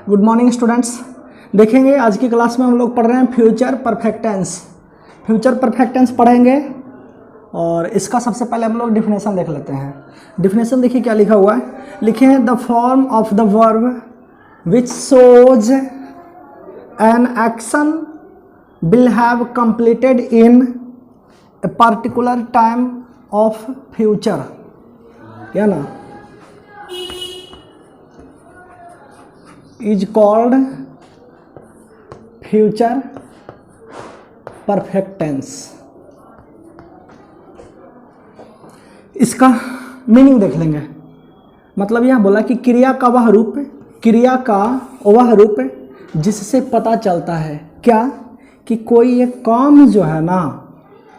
Good morning students. देखेंगे आज की क्लास में हम लोग पढ़ रहे हैं future perfect tense. Future perfect tense पढ़ेंगे और इसका सबसे पहले हम लोग डिफिनेशन देख लेते हैं। डिफिनेशन देखिए क्या लिखा हुआ है। लिखे हैं the form of the verb which shows an action will have completed in a particular time of future, क्या ना, is called future perfect tense. इसका मीनिंग देख लेंगे। मतलब यह बोला कि क्रिया का वह रूप जिससे पता चलता है क्या कि कोई एक काम जो है ना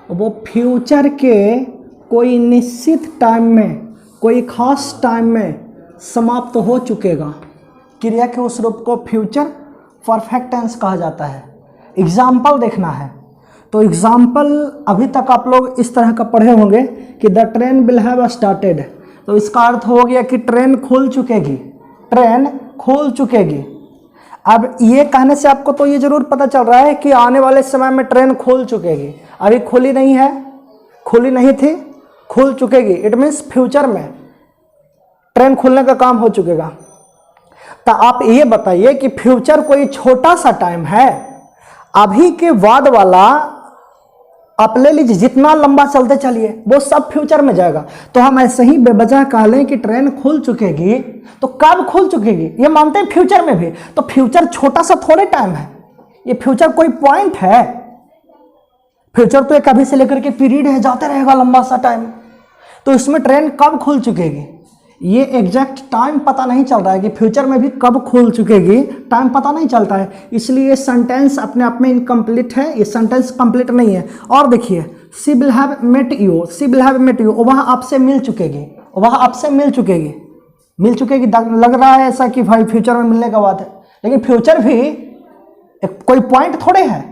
वो फ्यूचर के कोई निश्चित टाइम में, कोई खास टाइम में समाप्त हो चुकेगा। क्रिया के उस रूप को फ्यूचर परफेक्ट टेंस कहा जाता है। एग्जाम्पल देखना है तो एग्जाम्पल अभी तक आप लोग इस तरह का पढ़े होंगे कि the train will have started, तो इसका अर्थ हो गया कि ट्रेन खुल चुकेगी। अब ये कहने से आपको तो ये जरूर पता चल रहा है कि आने वाले समय में ट्रेन खुल चुकेगी। अभी खुली नहीं थी, खुल चुकेगी। इट मीन्स फ्यूचर में ट्रेन खुलने का काम हो चुकेगा। तो आप ये बताइए कि फ्यूचर कोई छोटा सा टाइम है? अभी के बाद वाला आप ले लीजिए, जितना लंबा चलते चलिए वो सब फ्यूचर में जाएगा। तो हम ऐसे ही बेवजह कह लें कि ट्रेन खुल चुकेगी, तो कब खुल चुकेगी ये मानते हैं फ्यूचर में भी। तो फ्यूचर छोटा सा थोड़े टाइम है, ये फ्यूचर कोई पॉइंट है? फ्यूचर तो एक अभी से लेकर के पीरियड है, जाते रहेगा लंबा सा टाइम। तो इसमें ट्रेन कब खुल चुकेगी ये एग्जैक्ट टाइम पता नहीं चल रहा है कि फ्यूचर में भी कब खुल चुकेगी, टाइम पता नहीं चलता है। इसलिए ये सेंटेंस अपने आप में इनकम्प्लीट है, ये सेंटेंस कंप्लीट नहीं है। और देखिए she will have met you, वह आपसे मिल चुकेगी। लग रहा है ऐसा कि भाई फ्यूचर में मिलने का बात है, लेकिन फ्यूचर भी एक कोई पॉइंट थोड़े है।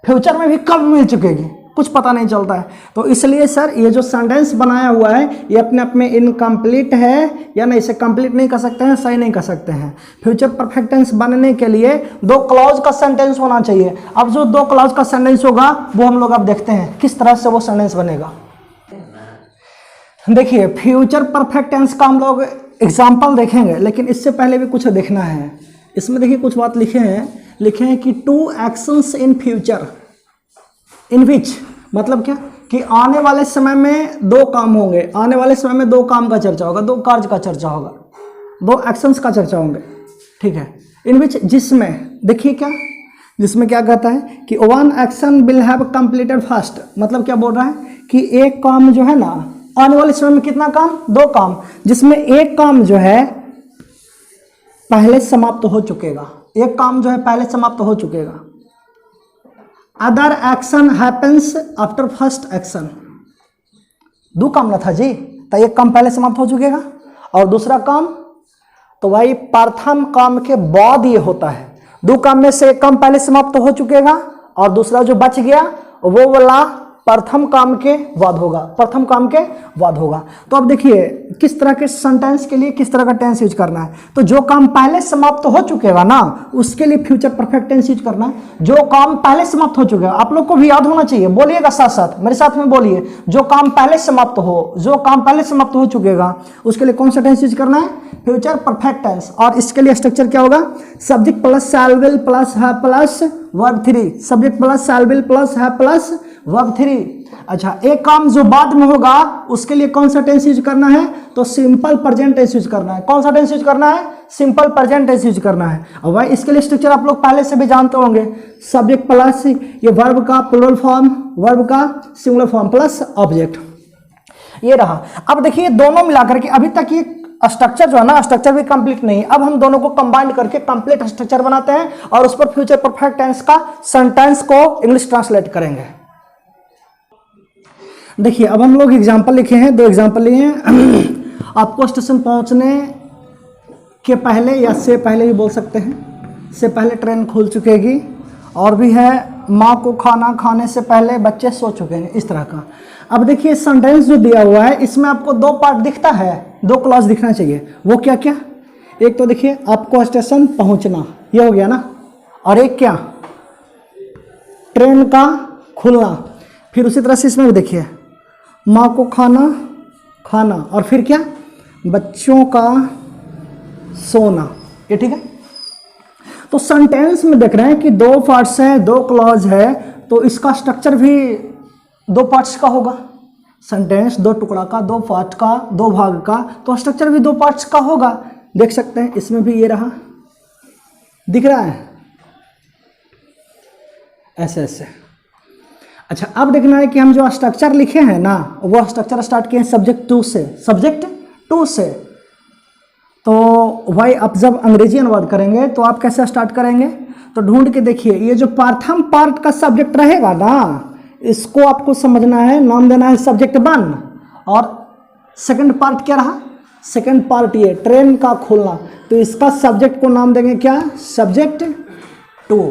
फ्यूचर में भी कब मिल चुकेगी कुछ पता नहीं चलता है। तो इसलिए सर ये जो सेंटेंस बनाया हुआ है ये अपने आप में इनकम्प्लीट है, या ना इसे कंप्लीट नहीं कर सकते हैं, सही नहीं कर सकते हैं। फ्यूचर परफेक्ट टेंस बनने के लिए 2 क्लॉज का सेंटेंस होना चाहिए। अब जो 2 क्लॉज का सेंटेंस होगा वो हम लोग अब देखते हैं किस तरह से वो सेंटेंस बनेगा। देखिए फ्यूचर परफेक्ट टेंस का हम लोग एग्जाम्पल देखेंगे, लेकिन इससे पहले भी कुछ देखना है। इसमें देखिए कुछ बात लिखे हैं कि 2 एक्शंस इन फ्यूचर इन विच, मतलब क्या कि आने वाले समय में 2 काम होंगे। आने वाले समय में 2 काम का चर्चा होगा, 2 कार्य का चर्चा होगा, 2 एक्शंस का चर्चा होंगे, ठीक है। इन विच, जिसमें देखिए जिसमें क्या कहता है कि 1 action will have completed first. मतलब क्या बोल रहा है कि एक काम जो है ना आने वाले समय में कितना काम, 2 काम, जिसमें एक काम जो है पहले समाप्त हो चुकेगा। Other action happens after first action. 2 काम ना था जी, तो एक काम पहले समाप्त हो चुकेगा और दूसरा काम तो भाई प्रथम काम के बाद ये होता है। 2 काम में से एक काम पहले समाप्त हो चुकेगा और दूसरा जो बच गया वो वाला प्रथम काम के बाद होगा। तो अब देखिए किस तरह के सेंटेंस के लिए किस तरह का टेंस यूज करना है। तो जो काम पहले समाप्त हो चुकेगा ना उसके लिए फ्यूचर परफेक्ट टेंस यूज करना है। जो काम पहले समाप्त हो चुकेगा, आप लोग को भी याद होना चाहिए, बोलिएगा साथ मेरे साथ में बोलिए। जो काम पहले समाप्त हो चुकेगा उसके लिए कौन सा टेंस यूज करना है, फ्यूचर परफेक्ट टेंस। और इसके लिए स्ट्रक्चर क्या होगा, subject plus shell will plus have plus verb 3, subject plus shell will plus have plus verb 3। अच्छा, एक काम जो बाद में होगा उसके लिए कौन सा टेंस यूज करना है, तो सिंपल प्रेजेंट टेंस यूज करना है। कौन सा टेंस यूज करना है, सिंपल प्रेजेंट टेंस यूज करना है। और भाई इसके लिए स्ट्रक्चर आप लोग पहले से भी जानते होंगे, सब्जेक्ट प्लस ये वर्ब का प्लूरल फॉर्म, वर्ब का सिंगुलर फॉर्म प्लस ऑब्जेक्ट, ये रहा। अब देखिए दोनों मिलाकर के अभी तक ये स्ट्रक्चर जो है ना, स्ट्रक्चर भी कंप्लीट नहीं है। अब हम दोनों को कंबाइंड करके कंप्लीट स्ट्रक्चर बनाते हैं और उस पर फ्यूचर परफेक्ट टेंस का सेंटेंस को इंग्लिश ट्रांसलेट करेंगे। देखिए अब हम लोग एग्जाम्पल लिखे हैं, 2 एग्जाम्पल लिए हैं। आपको स्टेशन पहुंचने के पहले या से पहले भी बोल सकते हैं, से पहले ट्रेन खुल चुकेगी। और भी है माँ को खाना खाने से पहले बच्चे सो चुके हैं, इस तरह का। अब देखिए सेंटेंस जो दिया हुआ है इसमें आपको 2 पार्ट दिखता है, 2 क्लॉज दिखना चाहिए। वो क्या क्या, एक तो देखिए आपको स्टेशन पहुंचना, ये हो गया ना, और एक क्या, ट्रेन का खुलना। फिर उसी तरह से इसमें भी देखिए, माँ को खाना खाना, और फिर क्या, बच्चों का सोना। ये ठीक है। तो सेंटेंस में देख रहे हैं कि दो पार्ट्स हैं, दो क्लॉज है, तो इसका स्ट्रक्चर भी दो पार्ट्स का होगा। सेंटेंस दो टुकड़ा का, दो पार्ट का, दो भाग का, तो स्ट्रक्चर भी दो पार्ट्स का होगा। देख सकते हैं इसमें भी ये रहा, दिख रहा है ऐसे ऐसे। अच्छा, अब देखना है कि हम जो स्ट्रक्चर लिखे हैं ना, वो स्ट्रक्चर स्टार्ट किए हैं सब्जेक्ट टू से, सब्जेक्ट टू से। तो भाई आप जब अंग्रेजी अनुवाद करेंगे तो आप कैसे स्टार्ट करेंगे, तो ढूंढ के देखिए, ये जो प्रथम पार्ट का सब्जेक्ट रहेगा ना, इसको आपको समझना है, नाम देना है सब्जेक्ट 1, और सेकंड पार्ट क्या रहा, सेकंड पार्ट ये ट्रेन का खुलना, तो इसका सब्जेक्ट को नाम देंगे क्या, सब्जेक्ट 2।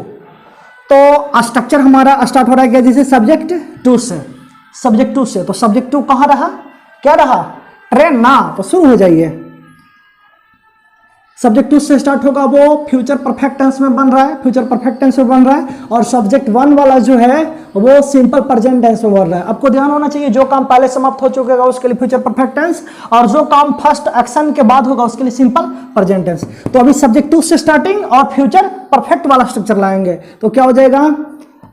तो स्ट्रक्चर हमारा स्टार्ट हो रहा है क्या, जैसे सब्जेक्ट 2 से, सब्जेक्ट 2 से। तो सब्जेक्ट 2 कहाँ रहा, क्या रहा, ट्रेन ना, तो शुरू हो जाइए। सब्जेक्ट 2 से स्टार्ट होगा, वो फ्यूचर परफेक्ट टेंस में बन रहा है, फ्यूचर परफेक्ट टेंस में बन रहा है, और सब्जेक्ट 1 वाला जो है वो सिंपल प्रेजेंट टेंस में बन रहा है। आपको ध्यान होना चाहिए, जो काम पहले समाप्त हो चुकेगा उसके लिए फ्यूचर परफेक्ट टेंस, और जो काम फर्स्ट एक्शन के बाद होगा उसके लिए सिंपल प्रेजेंट टेंस। तो अभी सब्जेक्ट 2 से स्टार्टिंग और फ्यूचर परफेक्ट वाला स्ट्रक्चर लाएंगे, तो क्या हो जाएगा,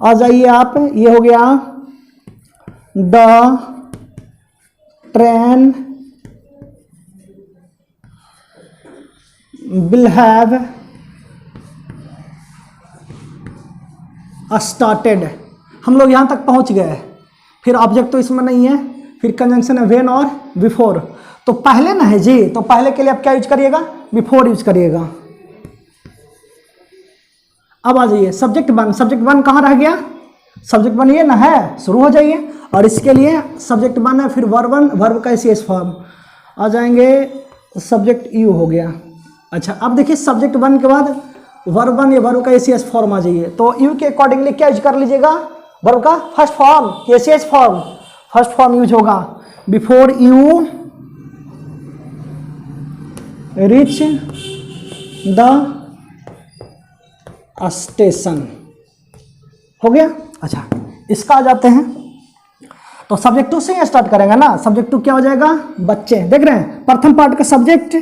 आ जाइए आप, ये हो गया the train will have started। हम लोग यहाँ तक पहुँच गए। फिर ऑब्जेक्ट तो इसमें नहीं है, फिर कंजंक्शन है व्हेन और बिफोर। तो पहले ना है जी, तो पहले के लिए आप क्या यूज करिएगा, बिफोर यूज करिएगा। अब आ जाइए सब्जेक्ट 1, सब्जेक्ट 1 कहाँ रह गया, सब्जेक्ट 1 ये ना है, शुरू हो जाइए। और इसके लिए सब्जेक्ट 1 है, फिर वर्ब 1, वर्ब का एस फॉर्म आ जाएंगे, सब्जेक्ट यू हो गया। अच्छा, अब देखिए सब्जेक्ट 1 के बाद वर्ब 1 या वर्ब का एसीएस फॉर्म आ जाइए, तो यू के अकॉर्डिंगली क्या यूज कर लीजिएगा, वर्ब का फर्स्ट फॉर्म, एसीएस फॉर्म, फर्स्ट फॉर्म यूज होगा, before you reach the station. हो गया। अच्छा, इसका आ जाते हैं, तो सब्जेक्ट 2 से ही स्टार्ट करेंगे ना। सब्जेक्ट 2 क्या हो जाएगा, बच्चे। देख रहे हैं, प्रथम पार्ट का सब्जेक्ट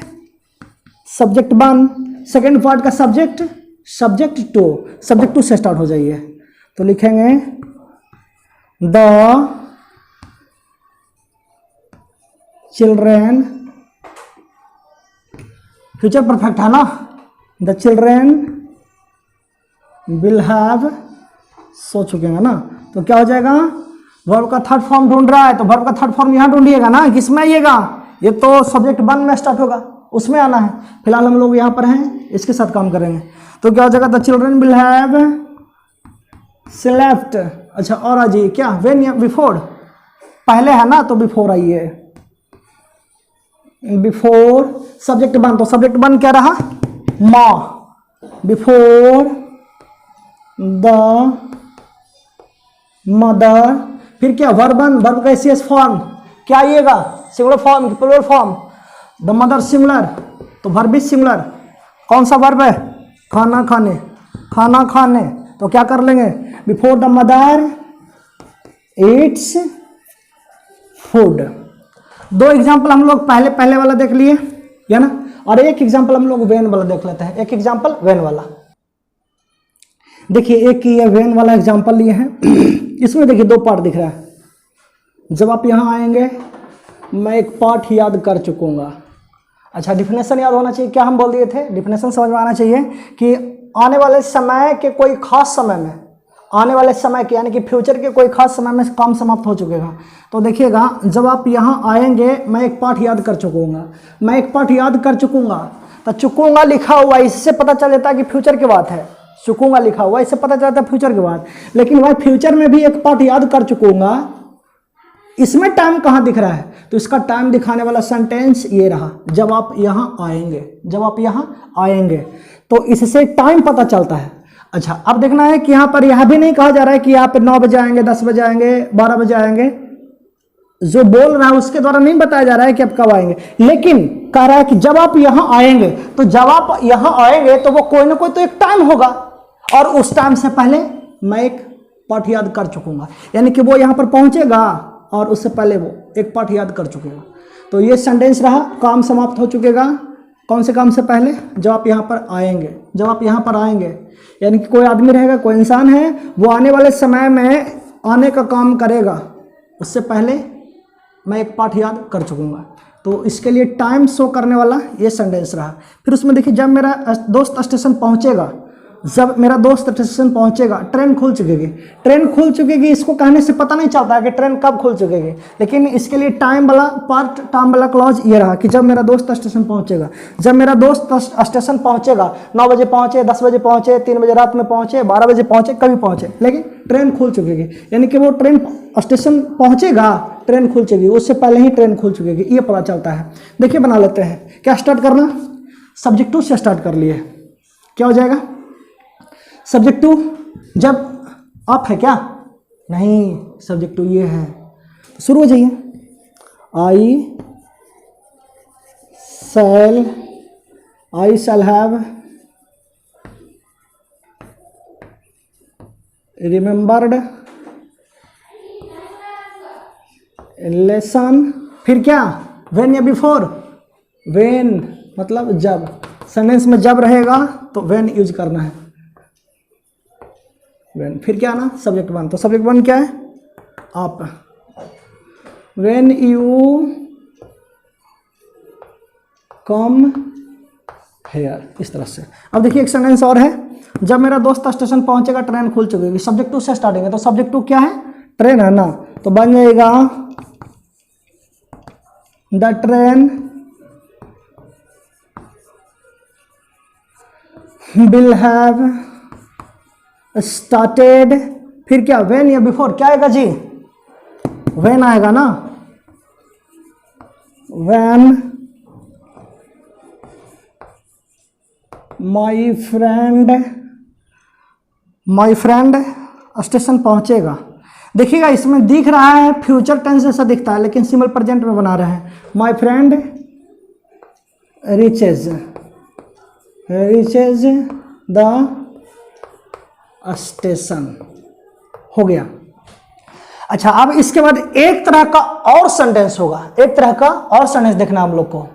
सब्जेक्ट 1, सेकेंड पार्ट का सब्जेक्ट सब्जेक्ट 2, सब्जेक्ट 2 से स्टार्ट हो जाइए। तो लिखेंगे द चिल्ड्रेन, फ्यूचर परफेक्ट है ना, द चिल्ड्रेन विल हैव, सो चुके हैं ना, तो क्या हो जाएगा, वर्ब का थर्ड फॉर्म ढूंढ रहा है, तो वर्ब का थर्ड फॉर्म यहाँ ढूंढिएगा ना, किसमें आइएगा, ये तो सब्जेक्ट 1 में स्टार्ट होगा, उसमें आना है। फिलहाल हम लोग यहाँ पर हैं, इसके साथ काम करेंगे। तो क्या हो जाएगा, the children will have slept. अच्छा, और आ जाइए क्या, व्हेन या बिफोर, पहले है ना तो बिफोर आइए, बिफोर सब्जेक्ट 1, तो सब्जेक्ट 1 क्या रहा, माँ, बिफोर द मदर, फिर क्या वर्ब 1, वर्ब का एसीएस फॉर्म क्या आइएगा, singular form, plural form, the mother singular, तो वर्ब इज सिंगुलर, कौन सा वर्ब है, खाना खाने, खाना खाने, तो क्या कर लेंगे, before the mother Yeats food. 2 example हम लोग पहले वाला देख लिए है ना, और एक एग्जाम्पल हम लोग वेन वाला देख लेते हैं। एक एग्जाम्पल वेन वाला देखिए, एक ये वेन वाला एग्जाम्पल लिए हैं। इसमें देखिए 2 पार्ट दिख रहा है। जब आप यहाँ आएंगे, मैं एक पार्ट याद कर चुकूंगा। अच्छा, डिफिनेशन याद होना चाहिए, क्या हम बोल दिए थे, डिफिनेशन समझ में आना चाहिए कि आने वाले समय के कोई खास समय में, आने वाले समय के यानी कि फ्यूचर के कोई खास समय में काम समाप्त हो चुकेगा। तो देखिएगा, जब आप यहाँ आएंगे, मैं एक पार्ट याद कर चुकूंगा, मैं एक पार्ट याद कर चुकूंगा, तो चुकूंगा लिखा हुआ, इससे पता चल जाता है कि फ्यूचर की बात है। चुकूंगा लिखा हुआ, इससे पता चलता है फ्यूचर की बात। लेकिन वह फ्यूचर में भी एक पार्ट याद कर चुकूंगा, इसमें टाइम कहाँ दिख रहा है, तो इसका टाइम दिखाने वाला सेंटेंस ये रहा, जब आप यहाँ आएंगे, जब आप यहाँ आएंगे, तो इससे टाइम पता चलता है। अच्छा, अब देखना है कि यहाँ पर यह भी नहीं कहा जा रहा है कि यहाँ पे 9 बजे आएंगे, 10 बजे आएंगे, 12 बजे आएंगे, जो बोल रहा है उसके द्वारा नहीं बताया जा रहा है कि आप कब आएंगे, लेकिन कह रहा है कि जब आप यहां आएंगे, तो जब आप यहां आएंगे तो वो कोई ना कोई तो एक टाइम होगा, और उस टाइम से पहले मैं एक पाठ याद कर चुकूंगा। यानी कि वो यहां पर पहुंचेगा और उससे पहले वो एक पाठ याद कर चुकेगा। तो ये सेंटेंस रहा, काम समाप्त हो चुकेगा। कौन से काम से पहले? जब आप यहाँ पर आएंगे। जब आप यहाँ पर आएंगे यानी कि कोई आदमी रहेगा, कोई इंसान है, वो आने वाले समय में आने का काम करेगा, उससे पहले मैं एक पाठ याद कर चुकूंगा। तो इसके लिए टाइम शो करने वाला ये सेंटेंस रहा। फिर उसमें देखिए, जब मेरा दोस्त स्टेशन पहुंचेगा, जब मेरा दोस्त स्टेशन पहुंचेगा, ट्रेन खुल चुकेगी। ट्रेन खुल चुकेगी, इसको कहने से पता नहीं चलता है कि ट्रेन कब खुल चुकेगी, लेकिन इसके लिए टाइम वाला पार्ट, टाइम वाला क्लॉज ये रहा कि जब मेरा दोस्त स्टेशन पहुंचेगा। जब मेरा दोस्त स्टेशन पहुंचेगा, 9 बजे पहुंचे, 10 बजे पहुंचे, 3 बजे रात में पहुंचे, 12 बजे पहुंचे, कभी पहुंचे, लेकिन ट्रेन खुल चुकेगी। यानी कि वो ट्रेन स्टेशन पहुंचेगा, ट्रेन खुल चुकेगी, उससे पहले ही ट्रेन खुल चुकेगी, ये पता चलता है। देखिए बना लेते हैं। क्या स्टार्ट करना? सब्जेक्ट टू से स्टार्ट कर लिए। क्या हो जाएगा? सब्जेक्ट टू जब आप है क्या? नहीं, सब्जेक्ट टू ये है। तो शुरू हो जाइए। आई शैल हैव रिमेंबर्ड लेसन। फिर क्या? व्हेन या बिफोर? व्हेन मतलब जब। सेंटेंस में जब रहेगा तो व्हेन यूज करना है। व्हेन। फिर क्या ना? Subject one. तो सब्जेक्ट वन क्या है? आप। व्हेन यू कम हेयर, इस तरह से। अब देखिए एक सेंटेंस और है। जब मेरा दोस्त स्टेशन पहुंचेगा, ट्रेन खुल चुकेगी। सब्जेक्ट टू से स्टार्टिंग है, तो सब्जेक्ट टू क्या है? ट्रेन है ना, तो बन जाएगा the train will have started. फिर क्या? व्हेन या बिफोर? क्या आएगा जी? व्हेन आएगा ना। व्हेन माई फ्रेंड स्टेशन पहुंचेगा। देखिएगा इसमें दिख रहा है फ्यूचर टेंस जैसा दिखता है, लेकिन सिंपल प्रेजेंट में बना रहे हैं। My friend reaches the station. हो गया। अच्छा, अब इसके बाद एक तरह का और सेंटेंस होगा। एक तरह का और सेंटेंस देखना हम लोग को।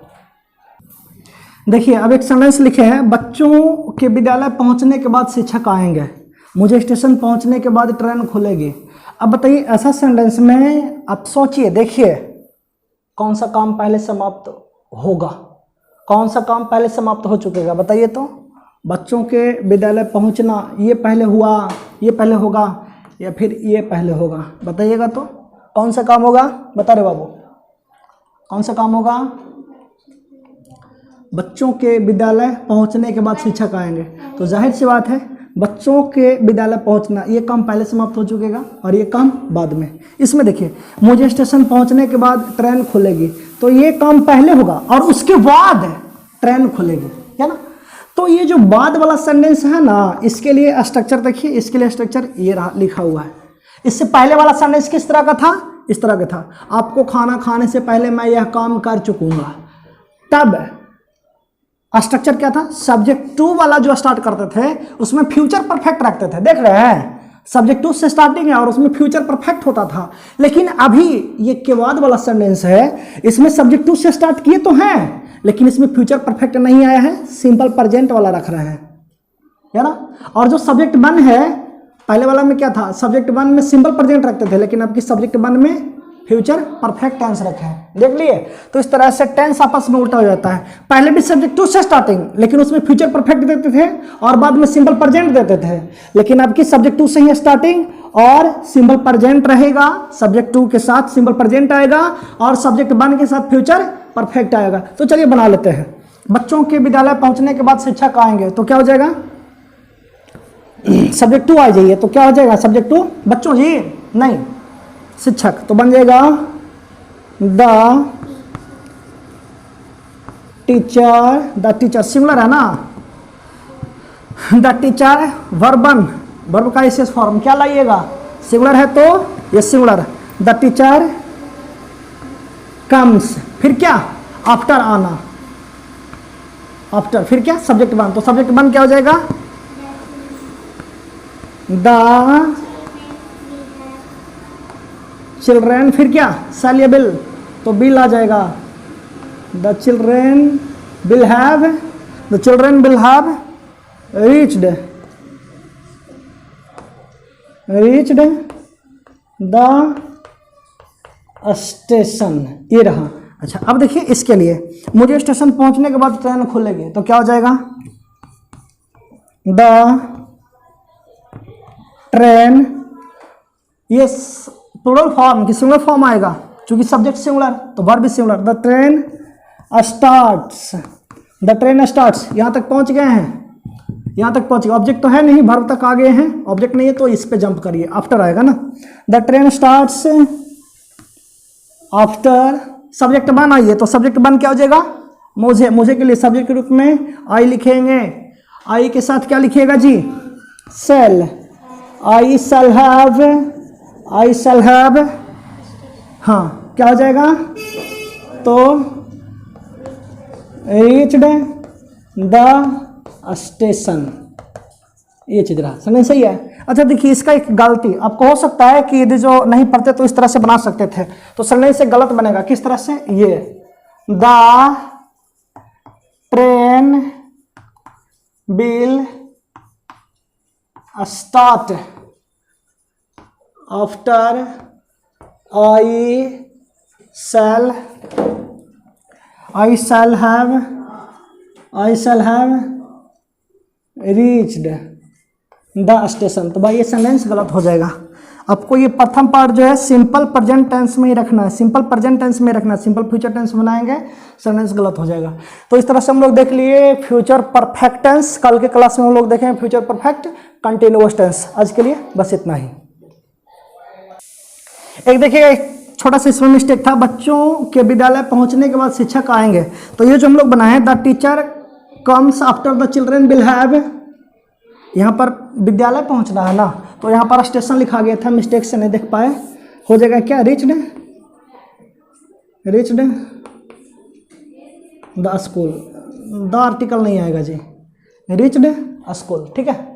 देखिए अब एक सेंटेंस लिखे हैं, बच्चों के विद्यालय पहुंचने के बाद शिक्षक आएंगे, मुझे स्टेशन पहुंचने के बाद ट्रेन खुलेगी। अब बताइए ऐसा सेंटेंस में आप सोचिए, देखिए कौन सा काम पहले समाप्त होगा, कौन सा काम पहले समाप्त हो चुकेगा? बताइए तो। बच्चों के विद्यालय पहुंचना, ये पहले हुआ, ये पहले होगा, या फिर ये पहले होगा? बताइएगा तो कौन सा काम होगा? बता रहे बाबू, कौन सा काम होगा? बच्चों के विद्यालय पहुंचने के बाद शिक्षक आएंगे, तो जाहिर सी बात है बच्चों के विद्यालय पहुंचना, ये काम पहले समाप्त हो चुकेगा और ये काम बाद में। इसमें देखिए, मुझे स्टेशन पहुंचने के बाद ट्रेन खुलेगी, तो ये काम पहले होगा और उसके बाद ट्रेन खुलेगी, है ना। तो ये जो बाद वाला सेंटेंस है ना, इसके लिए स्ट्रक्चर देखिए, इसके लिए स्ट्रक्चर ये रहा, लिखा हुआ है। इससे पहले वाला सेंटेंस किस तरह का था? इस तरह का था, आपको खाना खाने से पहले मैं यह काम कर चुकूंगा। तब स्ट्रक्चर क्या था? सब्जेक्ट टू वाला जो स्टार्ट करते थे उसमें फ्यूचर परफेक्ट रखते थे, देख रहे हैं, सब्जेक्ट टू से स्टार्टिंग है और उसमें फ्यूचर परफेक्ट होता था। लेकिन अभी ये के बाद वाला सेंटेंस है, इसमें सब्जेक्ट टू से स्टार्ट किए तो हैं, लेकिन इसमें फ्यूचर परफेक्ट नहीं आया है, सिंपल प्रेजेंट वाला रख रहे हैं, है ना। और जो सब्जेक्ट वन है, पहले वाला में क्या था? सब्जेक्ट वन में सिंपल प्रेजेंट रखते थे, लेकिन अब की सब्जेक्ट वन में फ्यूचर परफेक्ट टेंस रखे हैं, देख लिए। तो इस तरह से टेंस आपस में उल्टा हो जाता है। पहले भी सब्जेक्ट टू से स्टार्टिंग, लेकिन उसमें फ्यूचर परफेक्ट देते थे और बाद में सिंपल प्रेजेंट देते थे, लेकिन अब की सब्जेक्ट टू से ही स्टार्टिंग और सिंपल प्रेजेंट रहेगा, सब्जेक्ट टू के साथ सिंपल प्रेजेंट आएगा और सब्जेक्ट वन के साथ फ्यूचर परफेक्ट आएगा। तो चलिए बना लेते हैं। बच्चों के विद्यालय पहुंचने के बाद शिक्षक आएंगे, तो क्या हो जाएगा? सब्जेक्ट टू आ जाइए, तो क्या हो जाएगा? सब्जेक्ट टू बच्चों जी नहीं, शिक्षक, तो बन जाएगा द टीचर सिंगुलर है ना, द टीचर वर्बन, वर्ब का विशेष फॉर्म क्या लाइएगा? सिंगुलर है तो ये सिंगुलर, द टीचर कम्स, फिर क्या, आफ्टर आना, आफ्टर, फिर क्या, सब्जेक्ट वन, तो सब्जेक्ट वन क्या हो जाएगा, द चिल्ड्रेन, फिर क्या, सैल्युबल, तो बिल आ जाएगा, the children will have, the children will have reached the station, ये रहा। अच्छा अब देखिए इसके लिए, मुझे स्टेशन पहुंचने के बाद ट्रेन खुलेगी, तो क्या हो जाएगा, द ट्रेन, ये प्लूरल फॉर्म की सिंगुलर फॉर्म आएगा, क्योंकि सब्जेक्ट सिंगुलर तो वर्ब भी singular, the train starts, the train starts, यहाँ तक पहुँच गए हैं, यहाँ तक पहुँच गए, ऑब्जेक्ट तो है नहीं, वर्ब तक आ गए हैं, ऑब्जेक्ट नहीं है तो इस पे जंप करिए, आफ्टर आएगा ना, the train starts after, subject one आइए, तो सब्जेक्ट वन क्या हो जाएगा, मुझे, मुझे के लिए सब्जेक्ट के रूप में आई लिखेंगे, आई के साथ क्या लिखिएगा जी, shall, I shall have, I shall have, हाँ क्या हो जाएगा, तो रीच्ड द स्टेशन, ये चीज रहा, समझ सही है। अच्छा देखिए इसका एक गलती आपको हो सकता है कि यदि जो नहीं पढ़ते तो इस तरह से बना सकते थे, तो सरने से गलत बनेगा, किस तरह से, ये the train will start after I shall have reached the station, तो भाई ये सेंटेंस गलत हो जाएगा। आपको ये प्रथम पार्ट जो है सिंपल प्रेजेंट टेंस में ही रखना है, सिंपल प्रेजेंट टेंस में रखना है, सिंपल फ्यूचर टेंस बनाएंगे सेंटेंस गलत हो जाएगा। तो इस तरह से हम लोग देख लिए फ्यूचर परफेक्ट टेंस, कल के क्लास में हम लोग देखेंगे फ्यूचर परफेक्ट कंटिन्यूअस टेंस। आज के लिए बस इतना ही। एक देखिएगा एक छोटा सा इसमें मिस्टेक था, बच्चों के विद्यालय पहुंचने के बाद शिक्षक आएंगे, तो ये जो हम लोग बनाए the teacher comes after the children will have, यहाँ पर विद्यालय पहुंचना है ना, तो यहाँ पर स्टेशन लिखा गया था, मिस्टेक से नहीं देख पाए, हो जाएगा क्या, reached the school, the article नहीं आएगा जी, रीच्ड स्कूल, ठीक है।